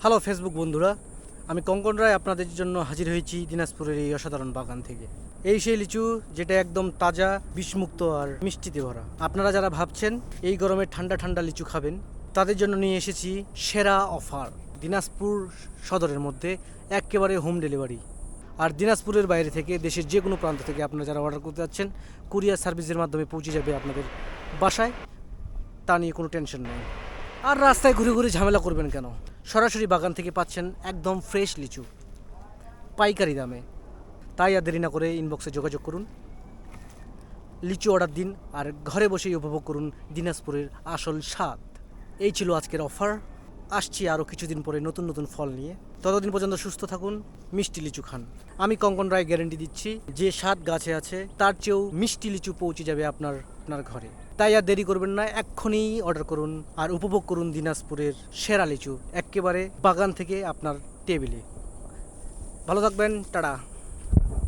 Hello Facebook বন্ধুরা, আমি কঙ্কন রায় আপনাদের জন্য হাজির হয়েছি দিনাজপুরের এই অসাধারণ বাগান থেকে। এই সেই লিচু যেটা একদম তাজা, বিষমুক্ত আর মিষ্টিতে ভরা। আপনারা যারা ভাবছেন এই গরমে ঠান্ডা ঠান্ডা লিচু খাবেন, তাদের জন্য নিয়ে এসেছি সেরা অফার। দিনাজপুর সদরের মধ্যে একেবারে হোম ডেলিভারি। আর দিনাজপুরের বাইরে থেকে দেশের যে কোনো প্রান্ত থেকে আপনারা যারা অর্ডার করতে যাচ্ছেন, কুরিয়ার সার্ভিসের মাধ্যমে পৌঁছে যাবে আপনাদের বাসায়। তা নিয়ে কোনো টেনশন নেই। আর রাস্তায় ঘুরে ঘুরে ঝামেলা করবেন কেন? সরাসরি বাগান থেকে পাচ্ছেন একদম ফ্রেশ লিচু পাইকারি দামে। তাই আর দেরি না করে ইনবক্সে যোগাযোগ করুন, লিচু অর্ডার দিন আর ঘরে বসেই উপভোগ করুন দিনাজপুরের আসল স্বাদ। এই ছিল আজকের অফার। আসছি আরও কিছুদিন পরে নতুন নতুন ফল নিয়ে। ততদিন পর্যন্ত সুস্থ থাকুন, মিষ্টি লিচু খান। আমি কঙ্কন রায় গ্যারেন্টি দিচ্ছি, যে স্বাদ গাছে আছে তার চেয়েও মিষ্টি লিচু পৌঁছে যাবে আপনার ঘরে। তাই আর দেরি করবেন না, এক্ষুনি অর্ডার করুন আর উপভোগ করুন দিনাজপুরের সেরা লিচু একেবারে বাগান থেকে আপনার টেবিলে। ভালো থাকবেন, টাটা।